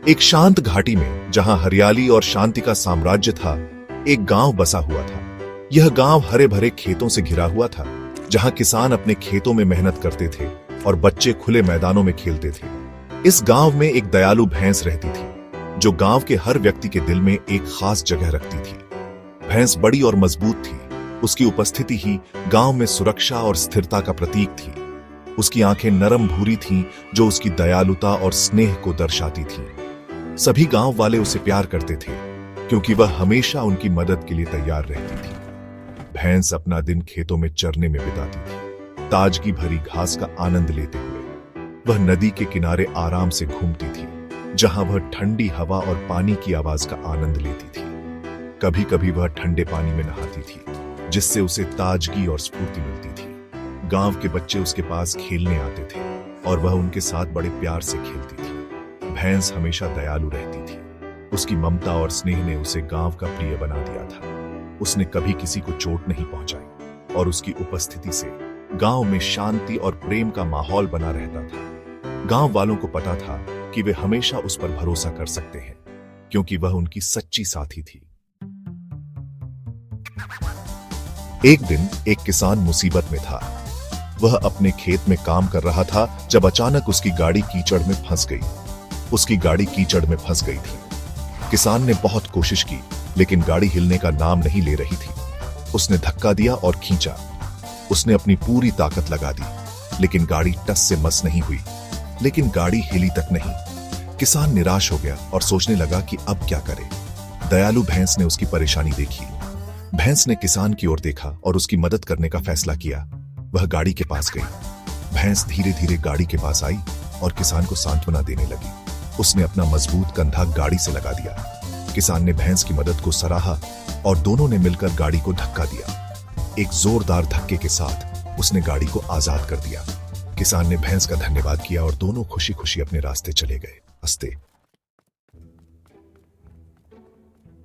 एक शांत घाटी में जहां हरियाली और शांति का साम्राज्य था, एक गांव बसा हुआ था। यह गांव हरे भरे खेतों से घिरा हुआ था, जहां किसान अपने खेतों में मेहनत करते थे और बच्चे खुले मैदानों में खेलते थे। इस गांव में एक दयालु भैंस रहती थी, जो गांव के हर व्यक्ति के दिल में एक खास जगह रखती थी। भैंस बड़ी और मजबूत थी। उसकी उपस्थिति ही गांव में सुरक्षा और स्थिरता का प्रतीक थी। उसकी आंखें नरम भूरी थीं, जो उसकी दयालुता और स्नेह को दर्शाती थीं। सभी गांव वाले उसे प्यार करते थे, क्योंकि वह हमेशा उनकी मदद के लिए तैयार रहती थी। भैंस अपना दिन खेतों में चरने में बिताती थी, ताजगी भरी घास का आनंद लेते हुए। वह नदी के किनारे आराम से घूमती थी, जहां वह ठंडी हवा और पानी की आवाज का आनंद लेती थी। कभी कभी वह ठंडे पानी में नहाती थी, जिससे उसे ताजगी और स्फूर्ति मिलती थी। गांव के बच्चे उसके पास खेलने आते थे और वह उनके साथ बड़े प्यार से खेलती थी। भैंस हमेशा दयालु रहती थी। उसकी ममता और स्नेह ने उसे गांव का प्रिय बना दिया था। उसने कभी किसी को चोट नहीं पहुंचाई और उसकी उपस्थिति से गांव में शांति और प्रेम का माहौल बना रहता था। गांव वालों को पता था कि वे हमेशा उस पर भरोसा कर सकते हैं, क्योंकि वह उनकी सच्ची साथी थी। एक दिन एक किसान मुसीबत में था। वह अपने खेत में काम कर रहा था जब अचानक उसकी गाड़ी कीचड़ में फंस गई। उसकी गाड़ी कीचड़ में फंस गई थी। किसान ने बहुत कोशिश की, लेकिन गाड़ी हिलने का नाम नहीं ले रही थी। उसने धक्का दिया और खींचा। उसने अपनी पूरी ताकत लगा दी, लेकिन गाड़ी टस से मस नहीं हुई। लेकिन गाड़ी हिली तक नहीं। किसान निराश हो गया और सोचने लगा कि अब क्या करे। दयालु भैंस ने उसकी परेशानी देखी। भैंस ने किसान की ओर देखा और उसकी मदद करने का फैसला किया। वह गाड़ी के पास गई। भैंस धीरे धीरे गाड़ी के पास आई और किसान को सांत्वना देने लगी। उसने अपना मजबूत कंधा गाड़ी से लगा दिया। किसान ने भैंस की मदद को सराहा और दोनों ने मिलकर गाड़ी को धक्का दिया। एक जोरदार धक्के के साथ उसने गाड़ी को आजाद कर दिया। किसान ने भैंस का धन्यवाद किया और दोनों खुशी खुशी अपने रास्ते चले गए, हंसते।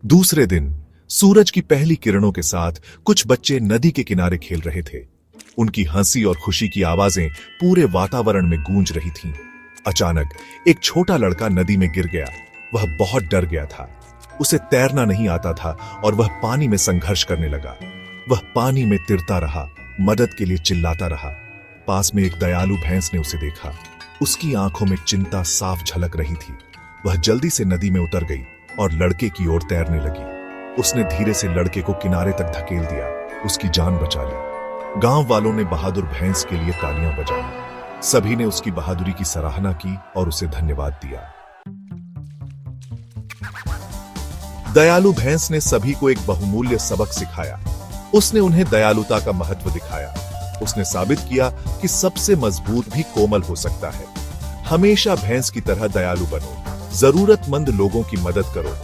दूसरे दिन सूरज की पहली किरणों के साथ कुछ बच्चे नदी के किनारे खेल रहे थे। उनकी हंसी और खुशी की आवाजें पूरे वातावरण में गूंज रही थीं। अचानक एक छोटा लड़का नदी में गिर गया। वह बहुत डर गया था। उसे तैरना नहीं आता था और वह पानी में संघर्ष करने लगा। वह पानी में तिरता रहा, मदद के लिए चिल्लाता रहा। पास में एक दयालु भैंस ने उसे देखा। उसकी आंखों में चिंता साफ झलक रही थी। वह जल्दी से नदी में उतर गई और लड़के की ओर तैरने लगी। उसने धीरे से लड़के को किनारे तक धकेल दिया, उसकी जान बचा ली। गांव वालों ने बहादुर भैंस के लिए तालियां बजाई। सभी ने उसकी बहादुरी की सराहना की और उसे धन्यवाद दिया। दयालु भैंस ने सभी को एक बहुमूल्य सबक सिखाया। उसने उन्हें दयालुता का महत्व दिखाया। उसने साबित किया कि सबसे मजबूत भी कोमल हो सकता है। हमेशा भैंस की तरह दयालु बनो, जरूरतमंद लोगों की मदद करो,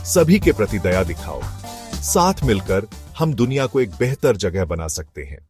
सभी के प्रति दया दिखाओ। साथ मिलकर हम दुनिया को एक बेहतर जगह बना सकते हैं।